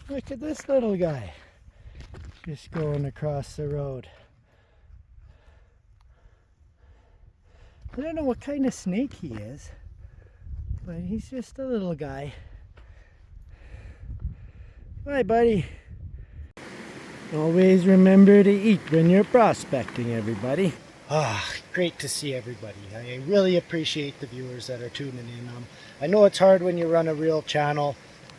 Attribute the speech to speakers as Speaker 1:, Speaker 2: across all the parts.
Speaker 1: Look at this little guy just going across the road. I don't know what kind of snake he is, but he's just a little guy. Bye, buddy. Always remember to eat when you're prospecting, everybody. Great to see everybody. I really appreciate the viewers that are tuning in. I know it's hard when you run a real channel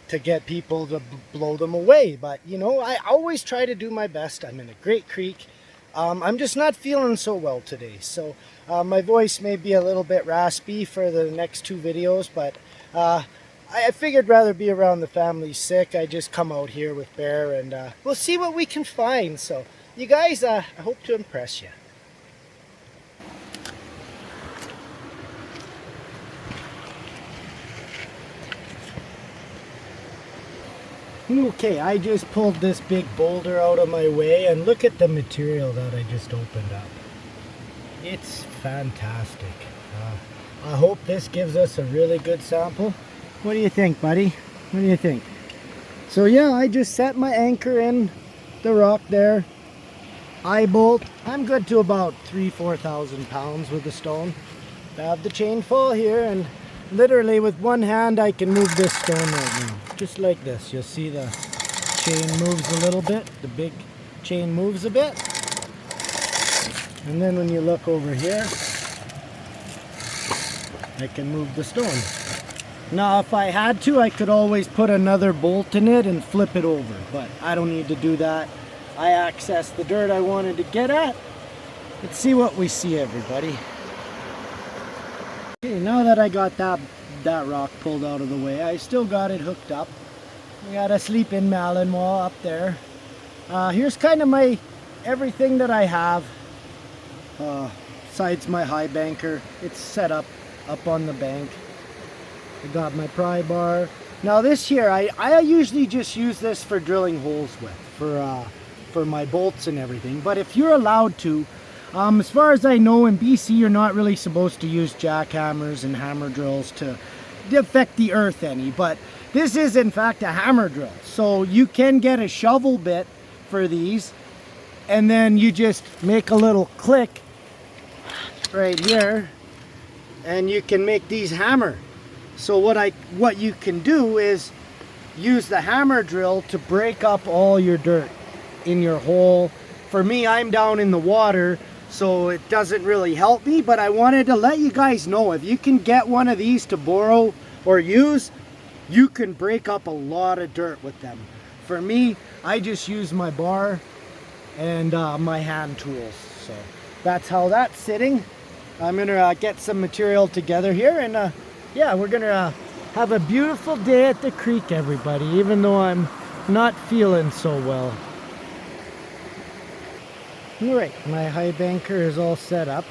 Speaker 1: to get people to blow them away, but you know, I always try to do my best. I'm in a great creek. I'm just not feeling so well today, so my voice may be a little bit raspy for the next two videos, but I figured rather be around the family sick. I just come out here with Bear and we'll see what we can find. So you guys, I hope to impress you. Okay, I just pulled this big boulder out of my way and look at the material that I just opened up. It's fantastic. I hope this gives us a really good sample. What do you think, buddy? What do you think? So yeah, I just set my anchor in the rock there. Eye bolt. I'm good to about 3,000–4,000 pounds with the stone. I have the chain full here, and literally with one hand I can move this stone right now. Just like this. You'll see the chain moves a little bit. The big chain moves a bit. And then when you look over here, I can move the stone. Now if I had to, I could always put another bolt in it and flip it over, but I don't need to do that. I accessed the dirt I wanted to get at. Let's see what we see, everybody. Okay, now that I got that rock pulled out of the way, I still got it hooked up. I got a sleep-in Malin wall up there. Here's kind of my everything that I have. Besides my high banker, it's set up on the bank. I got my pry bar. Now this here, I usually just use this for drilling holes with, for my bolts and everything. But if you're allowed to, as far as I know, in BC, you're not really supposed to use jackhammers and hammer drills to affect the earth any. But this is in fact a hammer drill, so you can get a shovel bit for these, and then you just make a little click right here, and you can make these hammer. So what you can do is use the hammer drill to break up all your dirt in your hole. For me, I'm down in the water, so it doesn't really help me, but I wanted to let you guys know, if you can get one of these to borrow or use, you can break up a lot of dirt with them. For me, I just use my bar and my hand tools. So that's how that's sitting. I'm gonna get some material together here, and yeah, we're gonna have a beautiful day at the creek, everybody, even though I'm not feeling so well. Alright, my high banker is all set up.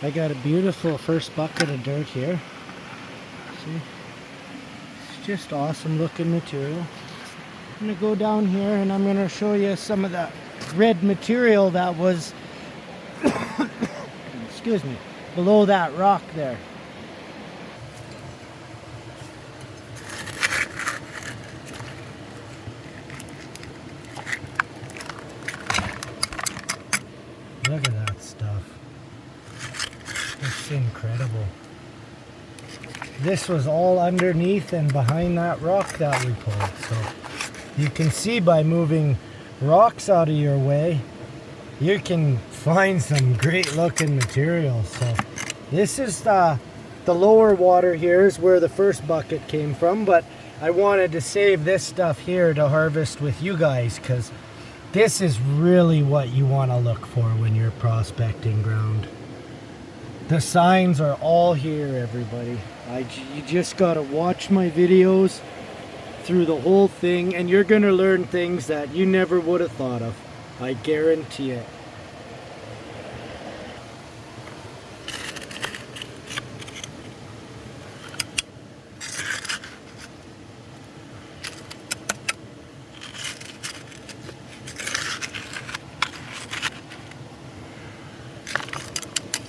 Speaker 1: I got a beautiful first bucket of dirt here. See? It's just awesome looking material. I'm gonna go down here and I'm gonna show you some of the red material that was excuse me, below that rock there. Look at that stuff. It's incredible. This was all underneath and behind that rock that we pulled. So you can see by moving rocks out of your way, you can find some great looking material. So this is the lower water here is where the first bucket came from, but I wanted to save this stuff here to harvest with you guys, because this is really what you want to look for when you're prospecting ground. The signs are all here, everybody. You just got to watch my videos through the whole thing, and you're going to learn things that you never would have thought of. I guarantee it.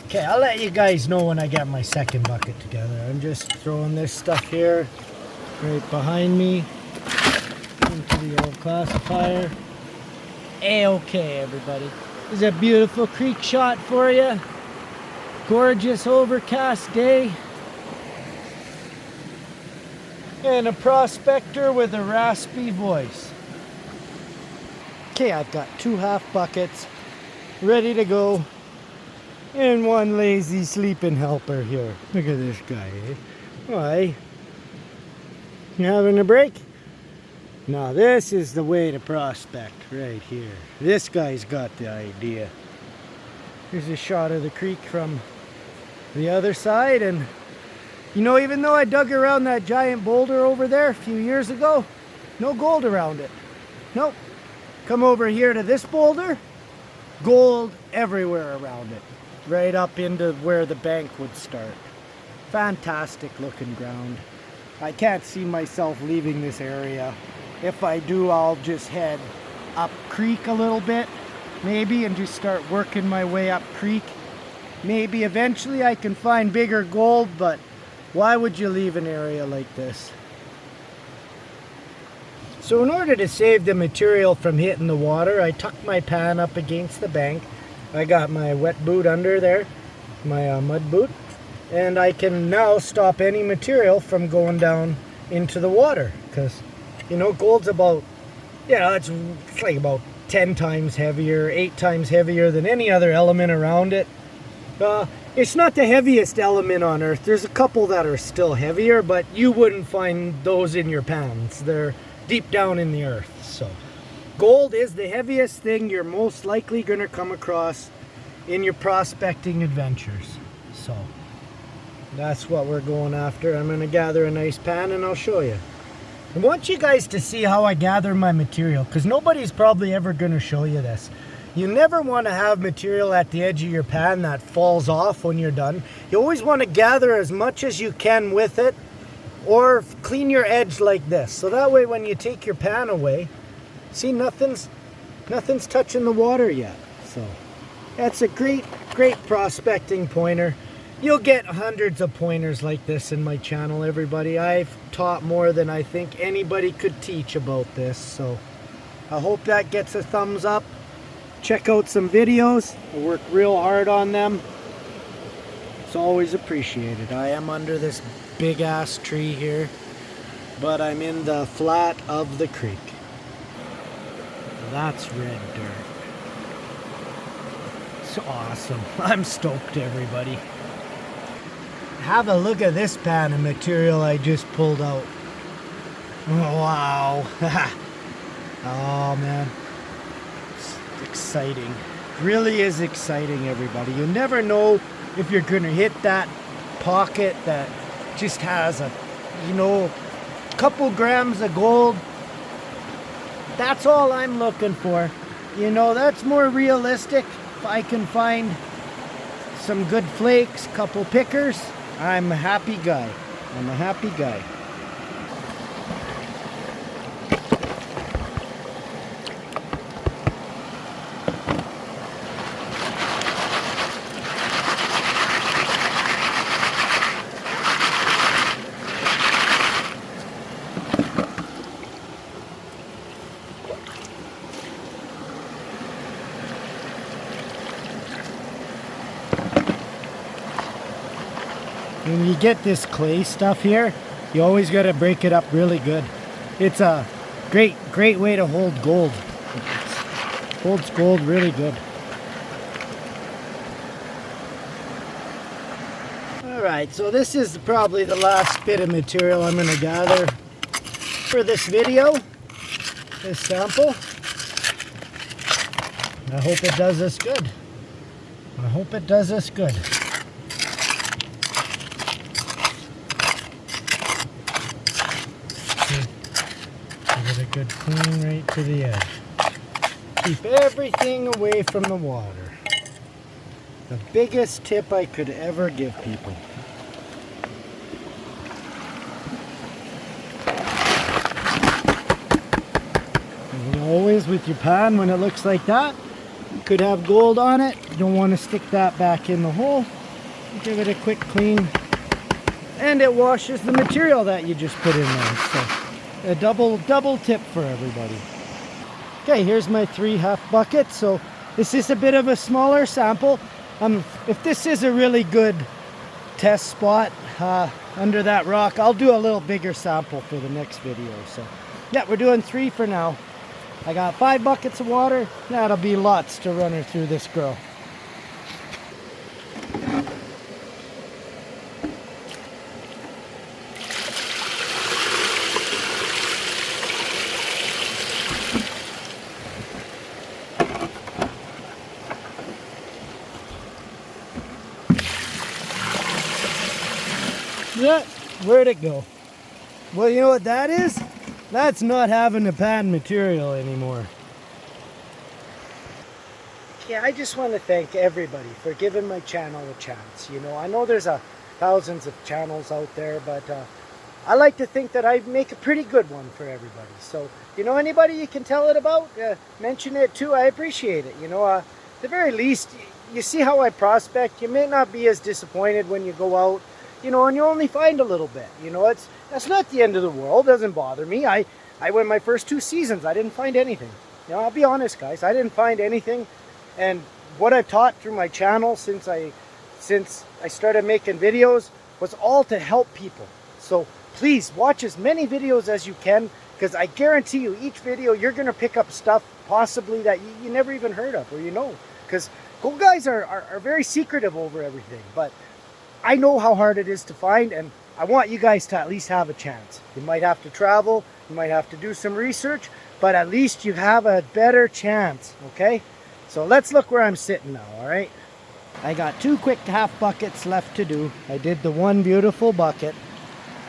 Speaker 1: Okay, I'll let you guys know when I get my second bucket together. I'm just throwing this stuff here right behind me. into the old classifier. A-okay, everybody. This is a beautiful creek shot for you. Gorgeous overcast day. And a prospector with a raspy voice. Okay, I've got 2 half buckets ready to go. And 1 lazy sleeping helper here. Look at this guy, eh? Why? You having a break? Now this is the way to prospect right here. This guy's got the idea. Here's a shot of the creek from the other side, and you know, even though I dug around that giant boulder over there a few years ago, no gold around it. Nope. Come over here to this boulder, gold everywhere around it. Right up into where the bank would start. Fantastic looking ground. I can't see myself leaving this area. If I do, I'll just head up creek a little bit, maybe, and just start working my way up creek. Maybe eventually I can find bigger gold, but why would you leave an area like this? So in order to save the material from hitting the water, I tucked my pan up against the bank. I got my wet boot under there, my mud boot, and I can now stop any material from going down into the water, because, you know, gold's about, yeah, it's like about 10 times heavier, 8 times heavier than any other element around it. It's not the heaviest element on Earth. There's a couple that are still heavier, but you wouldn't find those in your pans. They're deep down in the earth. So gold is the heaviest thing you're most likely going to come across in your prospecting adventures. So that's what we're going after. I'm going to gather a nice pan and I'll show you. I want you guys to see how I gather my material, because nobody's probably ever going to show you this. You never want to have material at the edge of your pan that falls off when you're done. You always want to gather as much as you can with it, or clean your edge like this. So that way when you take your pan away, see, nothing's touching the water yet. So that's a great prospecting pointer. You'll get hundreds of pointers like this in my channel, everybody. I've taught more than I think anybody could teach about this. So I hope that gets a thumbs up. Check out some videos. I work real hard on them. It's always appreciated. I am under this big ass tree here, but I'm in the flat of the creek. That's red dirt. It's awesome. I'm stoked, everybody. Have a look at this pan of material I just pulled out. Oh, wow. Oh man, it's exciting. Really is exciting, everybody. You never know if you're gonna hit that pocket that just has a, you know, couple grams of gold. That's all I'm looking for. You know, that's more realistic. If I can find some good flakes, couple pickers, I'm a happy guy. I'm a happy guy. When you get this clay stuff here, you always got to break it up really good. It's a great way to hold gold. It holds gold really good. Alright, so this is probably the last bit of material I'm going to gather for this video, this sample. I hope it does us good. I hope it does us good. Give it a good clean right to the edge. Keep everything away from the water. The biggest tip I could ever give people. And always with your pan, when it looks like that, you could have gold on it. You don't want to stick that back in the hole. Give it a quick clean. And it washes the material that you just put in there. So a double tip for everybody. Okay, here's my 3 half buckets. So this is a bit of a smaller sample. If this is a really good test spot under that rock, I'll do a little bigger sample for the next video. So yeah, we're doing 3 for now. I got 5 buckets of water. That'll be lots to run her through this girl. Yeah, where'd it go? Well, you know what that is? That's not having a pan material anymore. Yeah, I just want to thank everybody for giving my channel a chance. You know, I know there's thousands of channels out there, but I like to think that I make a pretty good one for everybody. So, you know, anybody you can tell it about, mention it too. I appreciate it. You know, at the very least, you see how I prospect. You may not be as disappointed when you go out, you know, and you only find a little bit. You know, that's not the end of the world. It doesn't bother me. I went my first 2 seasons. I didn't find anything. You know, I'll be honest, guys. I didn't find anything. And what I've taught through my channel since I started making videos was all to help people. So please watch as many videos as you can, because I guarantee you each video you're going to pick up stuff possibly that you never even heard of, or you know. Because gold guys are very secretive over everything. But I know how hard it is to find, and I want you guys to at least have a chance. You might have to travel, you might have to do some research, but at least you have a better chance, okay? So let's look where I'm sitting now, all right? I got 2 quick half buckets left to do. I did the 1 beautiful bucket,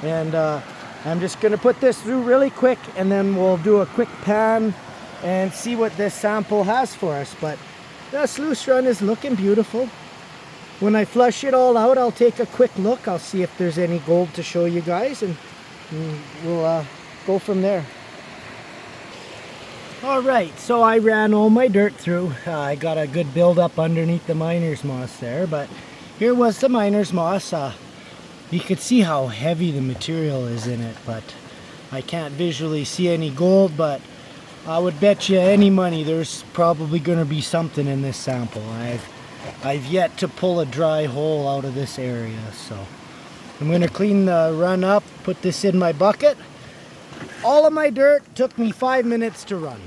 Speaker 1: and I'm just gonna put this through really quick, and then we'll do a quick pan and see what this sample has for us. But the sluice run is looking beautiful. When I flush it all out, I'll take a quick look. I'll see if there's any gold to show you guys, and we'll go from there. Alright, so I ran all my dirt through. I got a good build up underneath the miner's moss there, but here was the miner's moss. You could see how heavy the material is in it, but I can't visually see any gold, but I would bet you any money there's probably going to be something in this sample. I've yet to pull a dry hole out of this area, so I'm going to clean the run up, put this in my bucket. All of my dirt took me 5 minutes to run.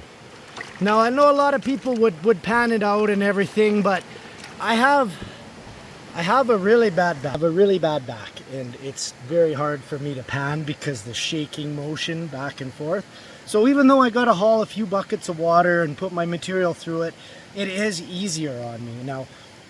Speaker 1: Now I know a lot of people would pan it out and everything, but I have a really bad back, and it's very hard for me to pan because the shaking motion back and forth. So even though I got to haul a few buckets of water and put my material through it, it is easier on me. Now,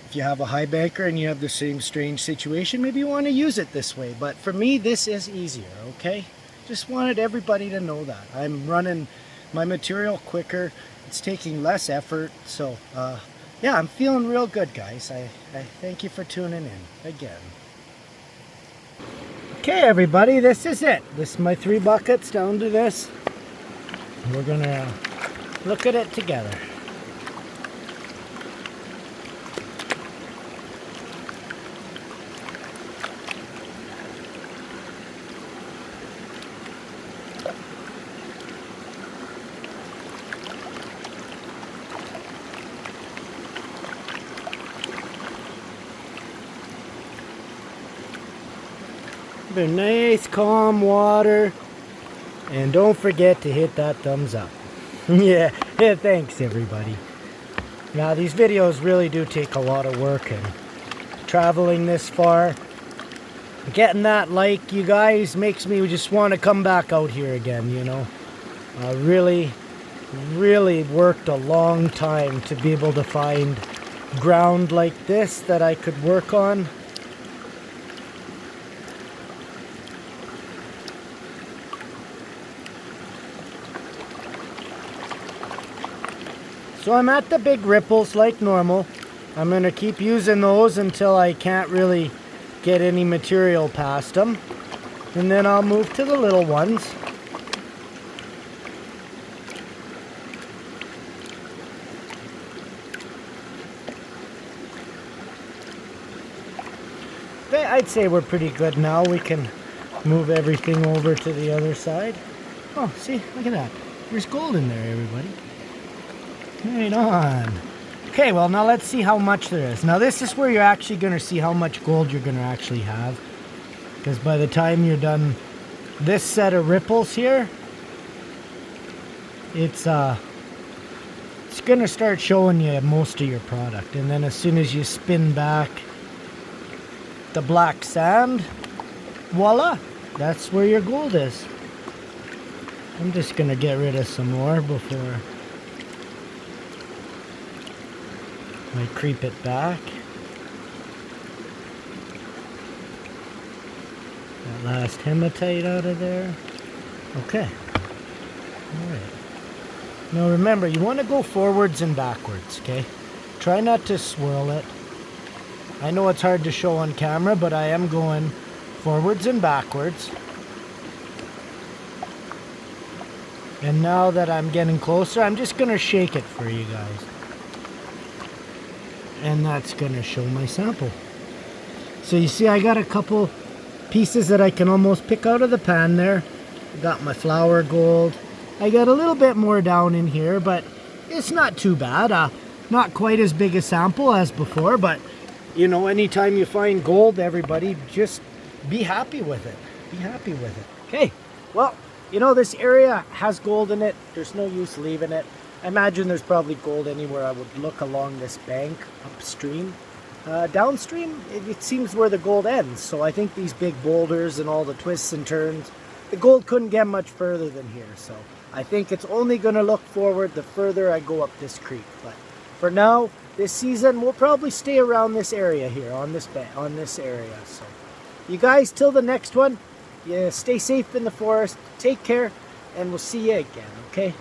Speaker 1: if you have a high banker and you have the same strange situation, maybe you want to use it this way. But for me, this is easier, okay? Just wanted everybody to know that. I'm running my material quicker. It's taking less effort. So, yeah, I'm feeling real good, guys. I thank you for tuning in again. Okay, everybody, this is it. This is my 3 buckets down to this. We're going to look at it together. The nice calm water, and don't forget to hit that thumbs up. yeah, thanks everybody. Now these videos really do take a lot of work, and traveling this far, getting that like, you guys, makes me just want to come back out here again, you know. Really worked a long time to be able to find ground like this that I could work on. So I'm at the big ripples like normal. I'm going to keep using those until I can't really get any material past them. And then I'll move to the little ones. I'd say we're pretty good now. We can move everything over to the other side. Oh, see, look at that. There's gold in there, everybody. Right on. Okay, well, now let's see how much there is. Now, this is where you're actually going to see how much gold you're going to actually have. Because by the time you're done this set of ripples here, it's going to start showing you most of your product. And then as soon as you spin back the black sand, voila, that's where your gold is. I'm just going to get rid of some more before I creep it back. That last hematite out of there. Okay. Alright. Now remember, you want to go forwards and backwards, okay? Try not to swirl it. I know it's hard to show on camera, but I am going forwards and backwards. And now that I'm getting closer, I'm just going to shake it for you guys. And that's going to show my sample. So you see I got a couple pieces that I can almost pick out of the pan there. I got my flour gold. I got a little bit more down in here, but it's not too bad. Not quite as big a sample as before, but you know, anytime you find gold, everybody, just be happy with it. Be happy with it. Okay, well, you know, this area has gold in it. There's no use leaving it. I imagine there's probably gold anywhere I would look along this bank upstream. Downstream, it seems where the gold ends. So I think these big boulders and all the twists and turns, the gold couldn't get much further than here. So I think it's only going to look forward the further I go up this creek. But for now, this season, we'll probably stay around this area here, on this area. So you guys, till the next one, yeah, stay safe in the forest, take care, and we'll see you again, okay?